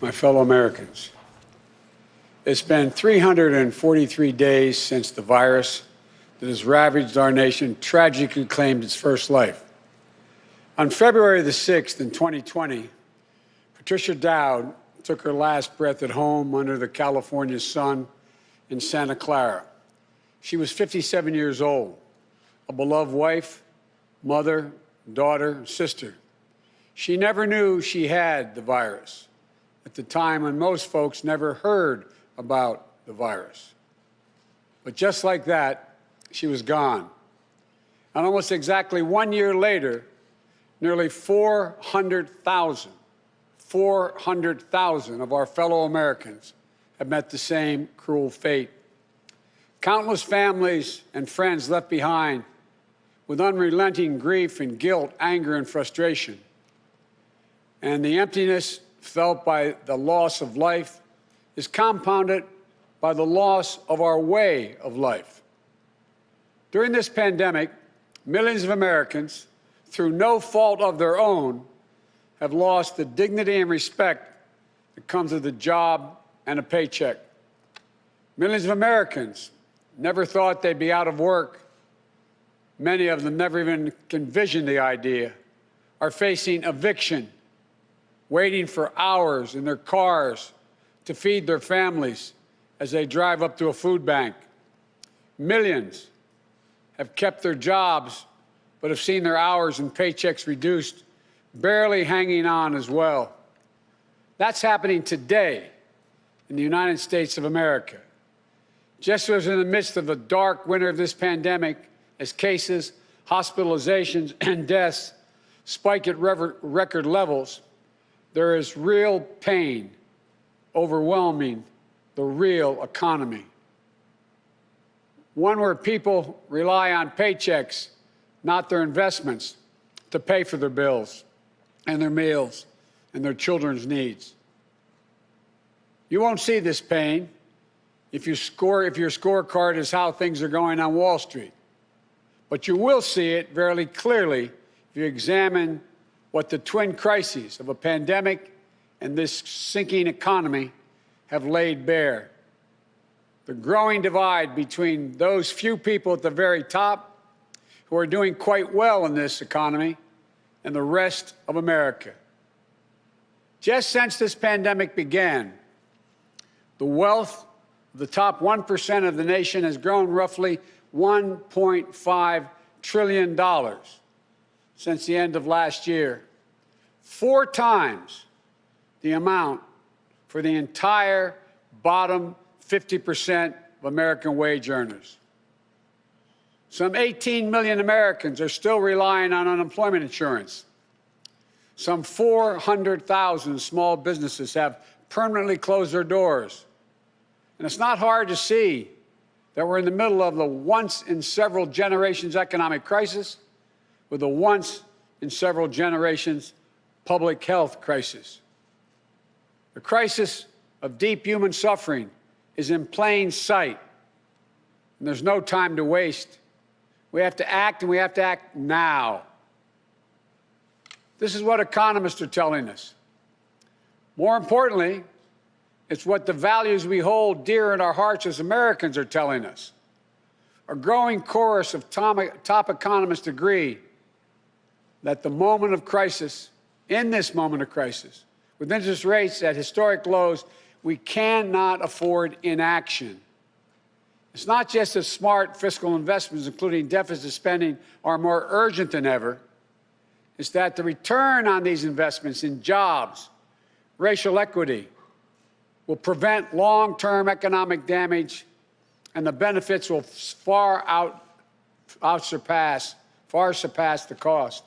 my fellow Americans. It's been 343 days since the virus that has ravaged our nation tragically claimed its first life. On February the 6th in 2020, Patricia Dowd took her last breath at home under the California sun in Santa Clara. She was 57 years old, a beloved wife, mother, daughter, sister. She never knew she had the virus at the time when most folks never heard about the virus. But just like that, she was gone. And almost exactly 1 year later, nearly 400,000 of our fellow Americans have met the same cruel fate. Countless families and friends left behind with unrelenting grief and guilt, anger and frustration. And the emptiness felt by the loss of life is compounded by the loss of our way of life. During this pandemic, millions of Americans, through no fault of their own, have lost the dignity and respect that comes with a job and a paycheck. Millions of Americans never thought they'd be out of work. Many of them never even envisioned the idea, are facing eviction, waiting for hours in their cars to feed their families as they drive up to a food bank. Millions have kept their jobs but have seen their hours and paychecks reduced, barely hanging on as well. That's happening today in the United States of America. Just as in the midst of the dark winter of this pandemic, as cases, hospitalizations, and deaths spike at record levels, there is real pain overwhelming the real economy. One where people rely on paychecks, not their investments, to pay for their bills and their meals and their children's needs. You won't see this pain if your scorecard is how things are going on Wall Street. But you will see it very clearly if you examine what the twin crises of a pandemic and this sinking economy have laid bare. The growing divide between those few people at the very top who are doing quite well in this economy and the rest of America. Just since this pandemic began, the wealth of the top 1% of the nation has grown roughly $1.5 trillion since the end of last year, 4 times the amount for the entire bottom 50% of American wage earners. Some 18 million Americans are still relying on unemployment insurance. Some 400,000 small businesses have permanently closed their doors. And it's not hard to see that we're in the middle of the once-in-several-generations economic crisis with a once-in-several-generations public health crisis. The crisis of deep human suffering is in plain sight, and there's no time to waste. We have to act, and we have to act now. This is what economists are telling us. More importantly, it's what the values we hold dear in our hearts as Americans are telling us. A growing chorus of top economists agree that the moment of crisis, in this moment of crisis, with interest rates at historic lows, we cannot afford inaction. It's not just that smart fiscal investments, including deficit spending, are more urgent than ever. It's that the return on these investments in jobs, racial equity, will prevent long-term economic damage, and the benefits will far surpass the cost.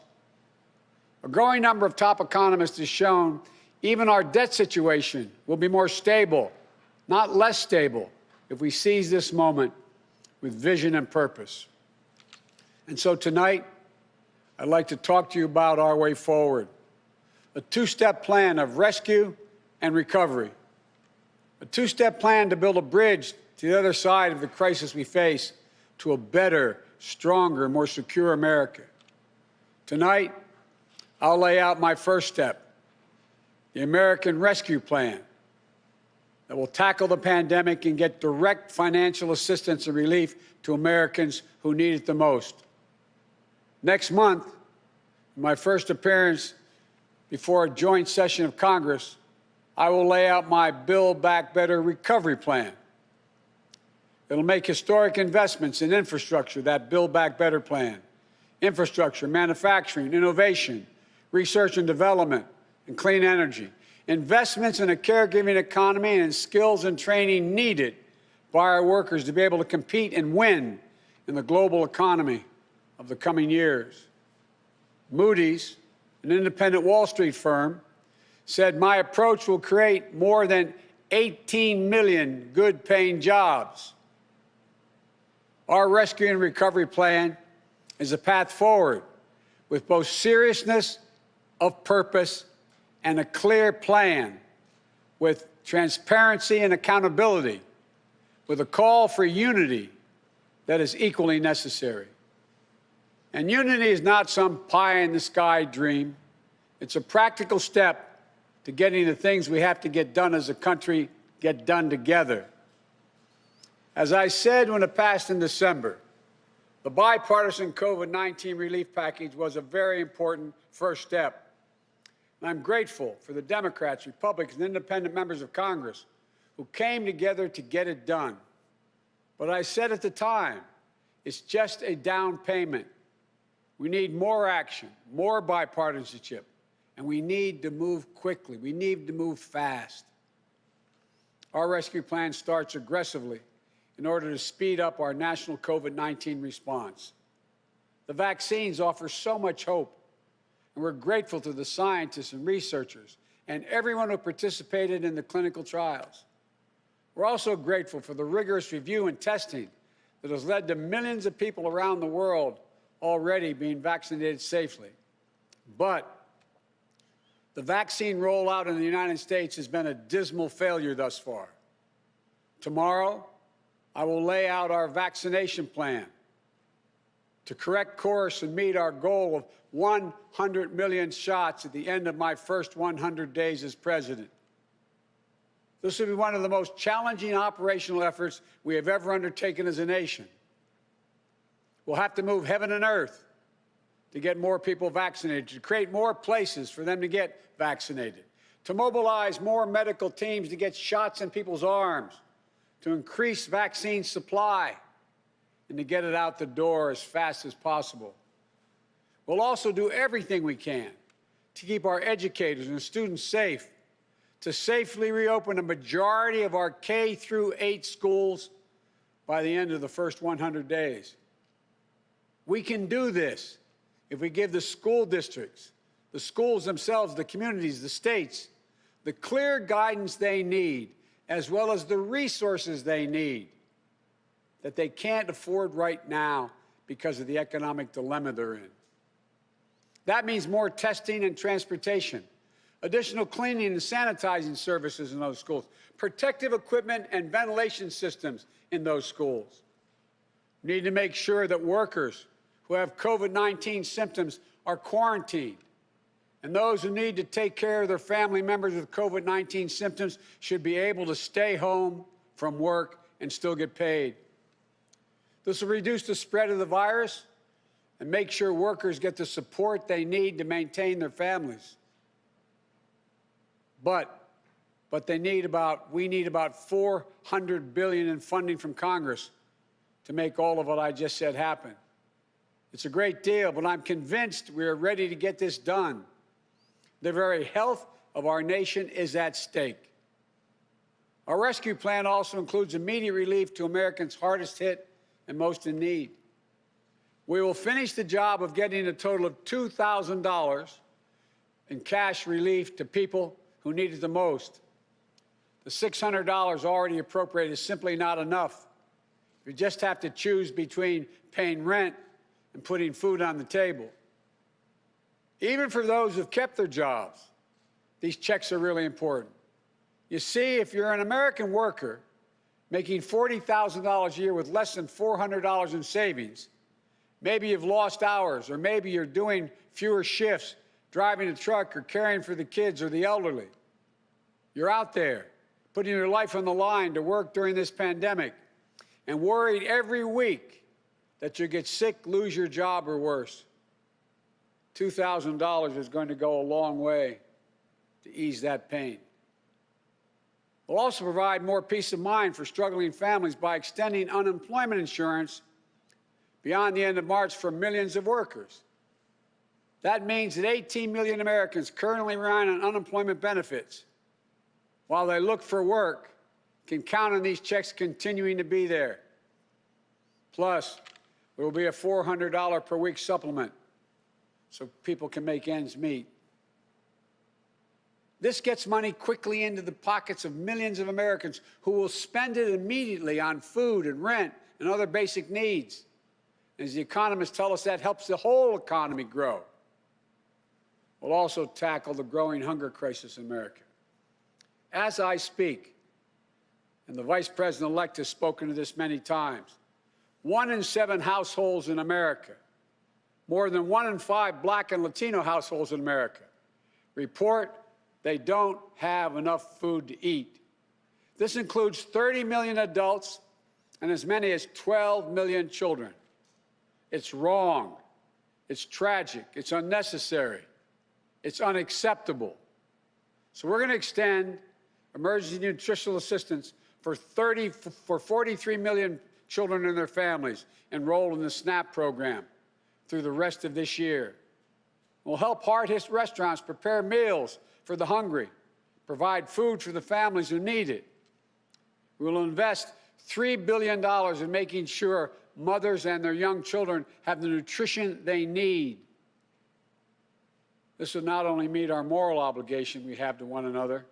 A growing number of top economists has shown even our debt situation will be more stable, not less stable, if we seize this moment with vision and purpose. And so tonight, I'd like to talk to you about our way forward, a 2-step plan of rescue and recovery, a 2-step plan to build a bridge to the other side of the crisis we face to a better, stronger, more secure America. Tonight, I'll lay out my first step, the American Rescue Plan that will tackle the pandemic and get direct financial assistance and relief to Americans who need it the most. Next month, my first appearance before a joint session of Congress, I will lay out my Build Back Better recovery plan. It'll make historic investments in infrastructure, that Build Back Better plan. Infrastructure, manufacturing, innovation, research and development, and clean energy. Investments in a caregiving economy and in skills and training needed by our workers to be able to compete and win in the global economy of the coming years. Moody's, an independent Wall Street firm, said my approach will create more than 18 million good-paying jobs. Our rescue and recovery plan is a path forward with both seriousness of purpose and a clear plan, with transparency and accountability, with a call for unity that is equally necessary. And unity is not some pie-in-the-sky dream. It's a practical step to getting the things we have to get done as a country get done together. As I said when it passed in December, the bipartisan COVID-19 relief package was a very important first step. And I'm grateful for the Democrats, Republicans, and independent members of Congress who came together to get it done. But I said at the time, it's just a down payment. We need more action, more bipartisanship, and we need to move quickly. We need to move fast. Our rescue plan starts aggressively in order to speed up our national COVID-19 response. The vaccines offer so much hope, and we're grateful to the scientists and researchers and everyone who participated in the clinical trials. We're also grateful for the rigorous review and testing that has led to millions of people around the world already being vaccinated safely. But the vaccine rollout in the United States has been a dismal failure thus far. Tomorrow, I will lay out our vaccination plan to correct course and meet our goal of 100 million shots at the end of my first 100 days as president. This will be one of the most challenging operational efforts we have ever undertaken as a nation. We'll have to move heaven and earth to get more people vaccinated, to create more places for them to get vaccinated, to mobilize more medical teams to get shots in people's arms, to increase vaccine supply, and to get it out the door as fast as possible. We'll also do everything we can to keep our educators and students safe, to safely reopen a majority of our K-8 schools by the end of the first 100 days. We can do this if we give the school districts, the schools themselves, the communities, the states, the clear guidance they need, as well as the resources they need that they can't afford right now because of the economic dilemma they're in. That means more testing and transportation, additional cleaning and sanitizing services in those schools, protective equipment and ventilation systems in those schools. We need to make sure that workers who have COVID-19 symptoms are quarantined, and those who need to take care of their family members with COVID-19 symptoms should be able to stay home from work and still get paid. This will reduce the spread of the virus and make sure workers get the support they need to maintain their families. But we need about $400 billion in funding from Congress to make all of what I just said happen. It's a great deal, but I'm convinced we are ready to get this done. The very health of our nation is at stake. Our rescue plan also includes immediate relief to Americans hardest hit and most in need. We will finish the job of getting a total of $2,000 in cash relief to people who need it the most. The $600 already appropriated is simply not enough. You just have to choose between paying rent and putting food on the table. Even for those who've kept their jobs, these checks are really important. You see, if you're an American worker making $40,000 a year with less than $400 in savings, maybe you've lost hours, or maybe you're doing fewer shifts, driving a truck or caring for the kids or the elderly. You're out there putting your life on the line to work during this pandemic and worried every week that you'll get sick, lose your job, or worse. $2,000 is going to go a long way to ease that pain. We'll also provide more peace of mind for struggling families by extending unemployment insurance beyond the end of March for millions of workers. That means that 18 million Americans currently relying on unemployment benefits while they look for work can count on these checks continuing to be there. Plus, there will be a $400 per week supplement so people can make ends meet. This gets money quickly into the pockets of millions of Americans who will spend it immediately on food and rent and other basic needs. As the economists tell us, that helps the whole economy grow. We'll also tackle the growing hunger crisis in America. As I speak, and the Vice President-elect has spoken to this many times, 1 in 7 households in America, more than 1 in 5 Black and Latino households in America, report they don't have enough food to eat. This includes 30 million adults and as many as 12 million children. It's wrong. It's tragic. It's unnecessary. It's unacceptable. So we're going to extend emergency nutritional assistance for 43 million children and their families enrolled in the SNAP program through the rest of this year. We'll help hard-hit restaurants prepare meals for the hungry, provide food for the families who need it. We will invest $3 billion in making sure mothers and their young children have the nutrition they need. This will not only meet our moral obligation we have to one another,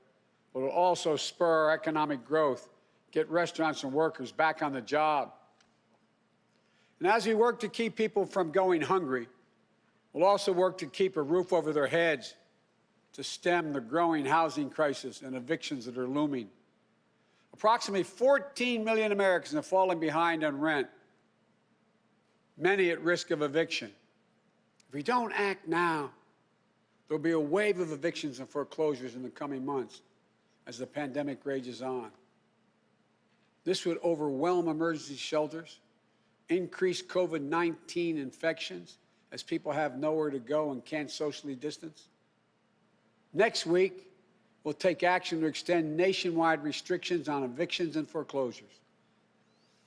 but it will also spur our economic growth, get restaurants and workers back on the job. And as we work to keep people from going hungry, we'll also work to keep a roof over their heads, to stem the growing housing crisis and evictions that are looming. Approximately 14 million Americans have fallen behind on rent, many at risk of eviction. If we don't act now, there'll be a wave of evictions and foreclosures in the coming months as the pandemic rages on. This would overwhelm emergency shelters, increase COVID-19 infections as people have nowhere to go and can't socially distance. Next week, we'll take action to extend nationwide restrictions on evictions and foreclosures.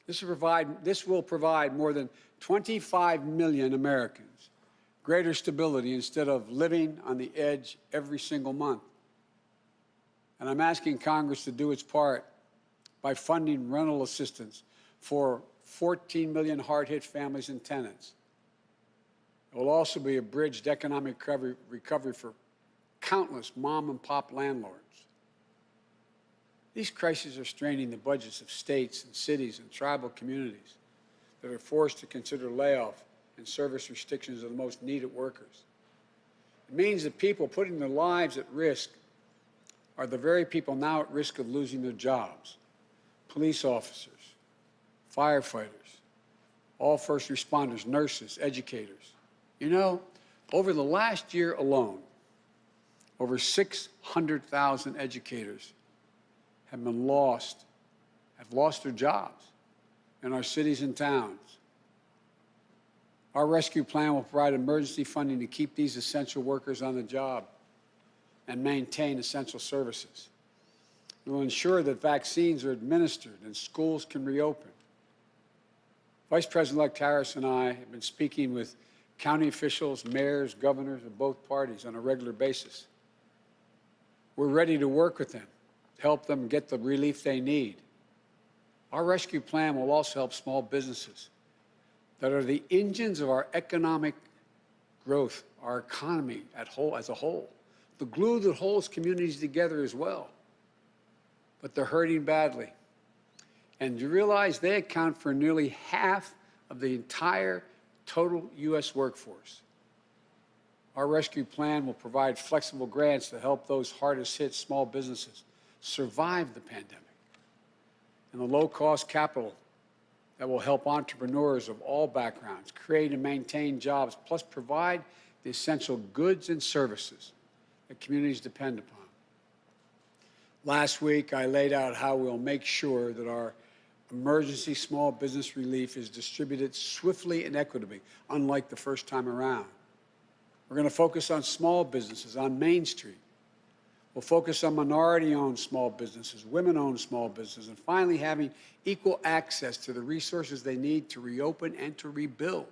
This will provide more than 25 million Americans greater stability instead of living on the edge every single month. And I'm asking Congress to do its part by funding rental assistance for 14 million hard-hit families and tenants. It will also be a bridge to economic recovery for countless mom-and-pop landlords. These crises are straining the budgets of states and cities and tribal communities that are forced to consider layoff and service restrictions of the most needed workers. It means that people putting their lives at risk are the very people now at risk of losing their jobs. Police officers, firefighters, all first responders, nurses, educators. You know, over the last year alone, over 600,000 educators have lost their jobs in our cities and towns. Our rescue plan will provide emergency funding to keep these essential workers on the job and maintain essential services. It will ensure that vaccines are administered and schools can reopen. Vice President-elect Harris and I have been speaking with county officials, mayors, governors of both parties on a regular basis. We're ready to work with them, help them get the relief they need. Our rescue plan will also help small businesses that are the engines of our economic growth, our economy as a whole, the glue that holds communities together as well. But they're hurting badly. And you realize they account for nearly half of the entire total U.S. workforce. Our rescue plan will provide flexible grants to help those hardest hit small businesses survive the pandemic, and the low-cost capital that will help entrepreneurs of all backgrounds create and maintain jobs, plus provide the essential goods and services that communities depend upon. Last week, I laid out how we'll make sure that our emergency small business relief is distributed swiftly and equitably, unlike the first time around. We're going to focus on small businesses on Main Street. We'll focus on minority-owned small businesses, women-owned small businesses, and finally having equal access to the resources they need to reopen and to rebuild.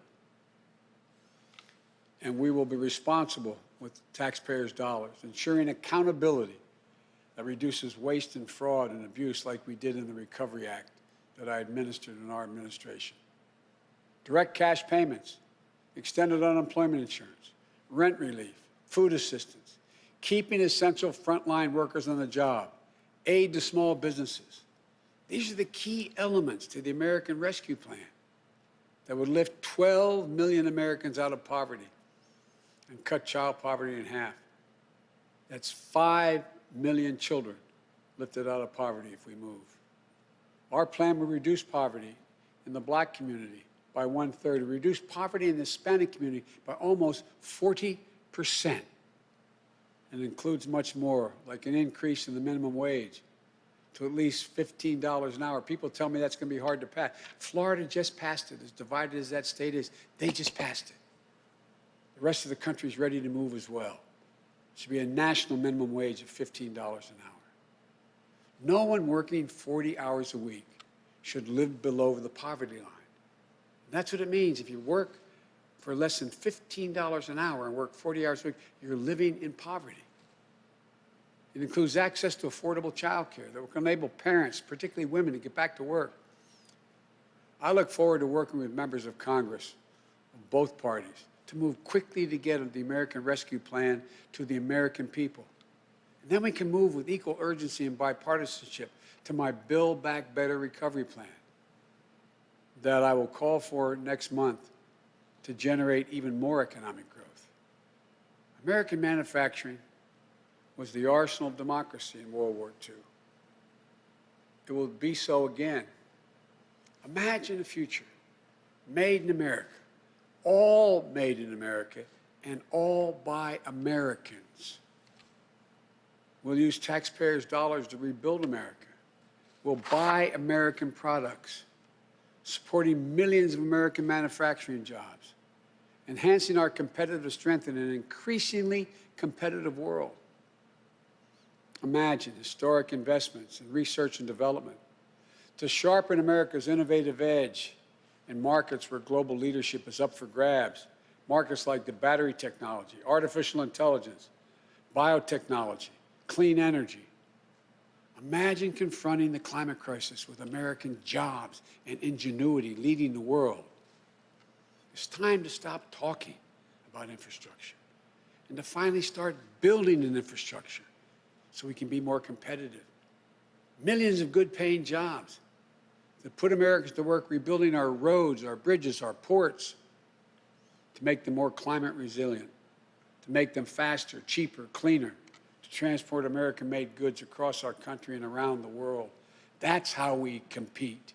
And we will be responsible with taxpayers' dollars, ensuring accountability that reduces waste and fraud and abuse like we did in the Recovery Act that I administered in our administration. Direct cash payments, extended unemployment insurance, rent relief, food assistance, keeping essential frontline workers on the job, aid to small businesses. These are the key elements to the American Rescue Plan that would lift 12 million Americans out of poverty and cut child poverty in half. That's 5 million children lifted out of poverty if we move. Our plan will reduce poverty in the Black community by 1/3, reduce poverty in the Hispanic community by almost 40%. And includes much more, like an increase in the minimum wage to at least $15 an hour. People tell me that's going to be hard to pass. Florida just passed it. As divided as that state is, they just passed it. The rest of the country is ready to move as well. It should be a national minimum wage of $15 an hour. No one working 40 hours a week should live below the poverty line. And that's what it means. If you work for less than $15 an hour and work 40 hours a week, you're living in poverty. It includes access to affordable child care that will enable parents, particularly women, to get back to work. I look forward to working with members of Congress of both parties to move quickly to get the American Rescue Plan to the American people. And then we can move with equal urgency and bipartisanship to my Build Back Better recovery plan that I will call for next month to generate even more economic growth. American manufacturing was the arsenal of democracy in World War II. It will be so again. Imagine a future made in America, all made in America, and all by Americans. We'll use taxpayers' dollars to rebuild America. We'll buy American products, supporting millions of American manufacturing jobs, enhancing our competitive strength in an increasingly competitive world. Imagine historic investments in research and development to sharpen America's innovative edge in markets where global leadership is up for grabs, markets like the battery technology, artificial intelligence, biotechnology, clean energy. Imagine confronting the climate crisis with American jobs and ingenuity leading the world. It's time to stop talking about infrastructure and to finally start building an infrastructure so we can be more competitive. Millions of good-paying jobs that put Americans to work rebuilding our roads, our bridges, our ports, to make them more climate resilient, to make them faster, cheaper, cleaner, to transport American-made goods across our country and around the world. That's how we compete.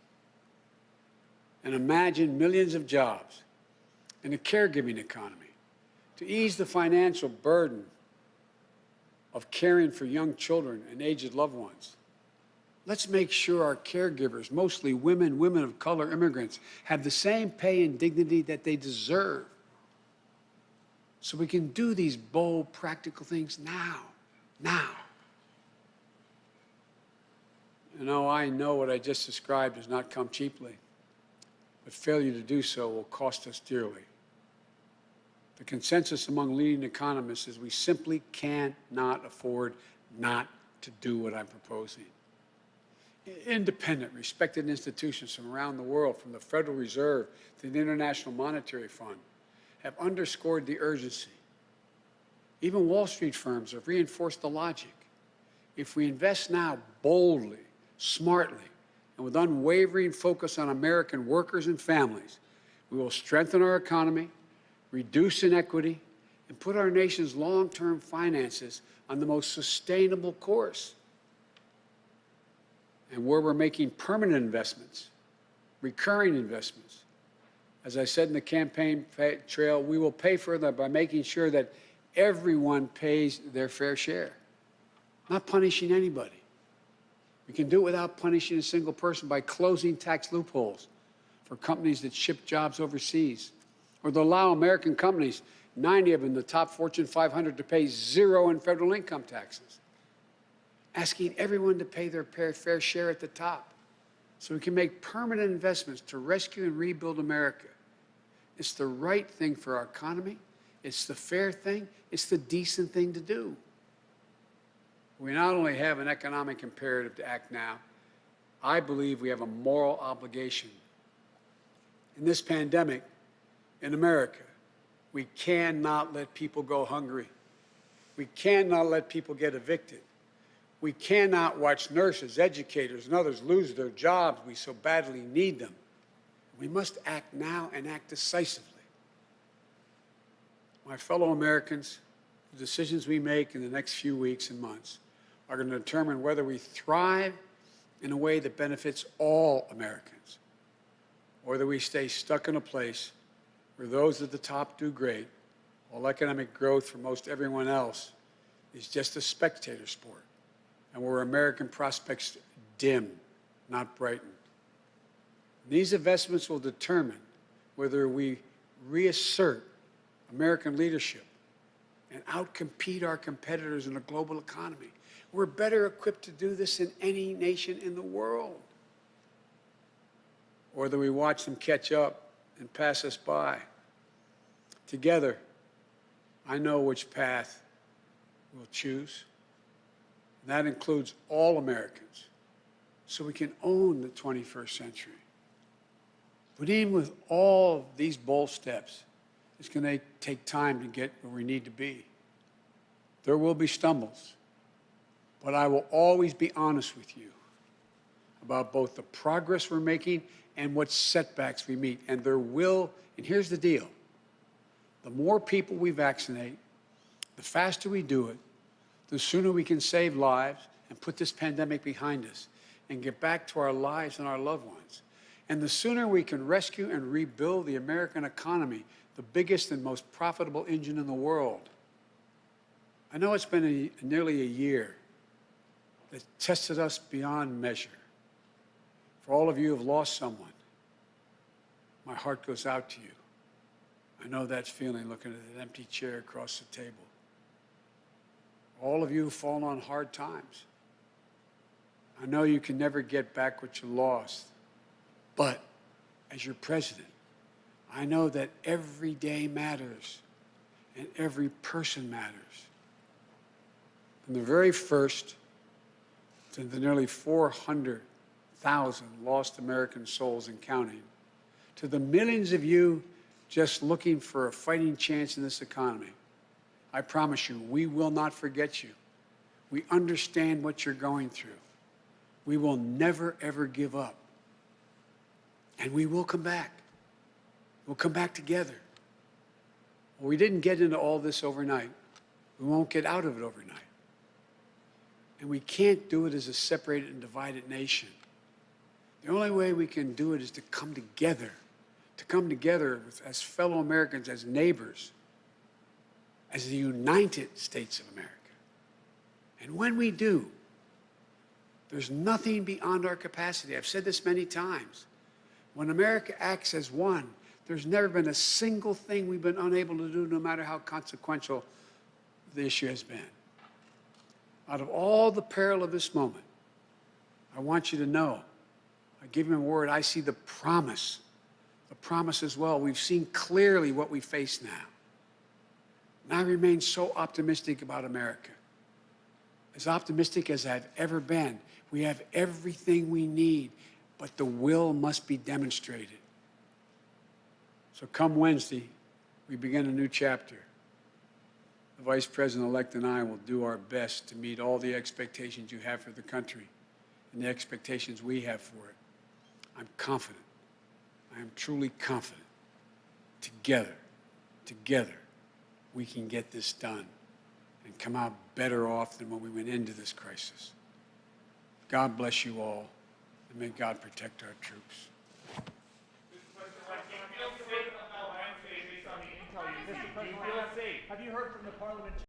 And imagine millions of jobs in a caregiving economy to ease the financial burden of caring for young children and aged loved ones. Let's make sure our caregivers, mostly women, women of color, immigrants, have the same pay and dignity that they deserve. So we can do these bold, practical things now. You know, I know what I just described does not come cheaply, but failure to do so will cost us dearly. The consensus among leading economists is we simply cannot afford not to do what I'm proposing. Independent, respected institutions from around the world, from the Federal Reserve to the International Monetary Fund, have underscored the urgency. Even Wall Street firms have reinforced the logic. If we invest now boldly, smartly, and with unwavering focus on American workers and families, we will strengthen our economy, reduce inequity, and put our nation's long-term finances on the most sustainable course. And where we're making permanent investments, recurring investments, as I said in the campaign trail, we will pay for them by making sure that everyone pays their fair share, not punishing anybody. can do it without punishing a single person by closing tax loopholes for companies that ship jobs overseas, or to allow American companies, 90 of them, the top Fortune 500, to pay zero in federal income taxes, asking everyone to pay their fair share at the top so we can make permanent investments to rescue and rebuild America. It's the right thing for our economy. It's the fair thing. It's the decent thing to do. We not only have an economic imperative to act now, I believe we have a moral obligation. In this pandemic, in America, we cannot let people go hungry. We cannot let people get evicted. We cannot watch nurses, educators, and others lose their jobs. We so badly need them. We must act now and act decisively. My fellow Americans, the decisions we make in the next few weeks and months are going to determine whether we thrive in a way that benefits all Americans, or whether we stay stuck in a place where those at the top do great, while economic growth for most everyone else is just a spectator sport, and where American prospects dim, not brighten. These investments will determine whether we reassert American leadership and outcompete our competitors in the global economy. We're better equipped to do this than any nation in the world. Or whether we watch them catch up and pass us by. Together, I know which path we'll choose. And that includes all Americans, so we can own the 21st century. But even with all these bold steps, it's going to take time to get where we need to be. There will be stumbles, but I will always be honest with you about both the progress we're making and what setbacks we meet. And there will, and here's the deal, the more people we vaccinate, the faster we do it, the sooner we can save lives and put this pandemic behind us and get back to our lives and our loved ones. And the sooner we can rescue and rebuild the American economy, the biggest and most profitable engine in the world. I know it's been nearly a year that tested us beyond measure. For all of you who have lost someone, my heart goes out to you. I know that feeling looking at that empty chair across the table. All of you who've fallen on hard times, I know you can never get back what you lost. But as your president, I know that every day matters and every person matters. From the very first to the nearly 400,000 lost American souls and counting, to the millions of you just looking for a fighting chance in this economy, I promise you, we will not forget you. We understand what you're going through. We will never, ever give up. And we will come back. We'll come back together. Well, we didn't get into all this overnight. We won't get out of it overnight. And we can't do it as a separated and divided nation. The only way we can do it is to come together as fellow Americans, as neighbors, as the United States of America. And when we do, there's nothing beyond our capacity. I've said this many times. When America acts as one, there's never been a single thing we've been unable to do, no matter how consequential the issue has been. Out of all the peril of this moment, I want you to know, I give him a word, I see the promise as well. We've seen clearly what we face now. And I remain so optimistic about America. As optimistic as I've ever been. We have everything we need, but the will must be demonstrated. So come Wednesday, we begin a new chapter. The Vice President-elect and I will do our best to meet all the expectations you have for the country and the expectations we have for it. I'm confident. I am truly confident. Together, we can get this done and come out better off than when we went into this crisis. God bless you all, and may God protect our troops. Have you heard from the Parliament?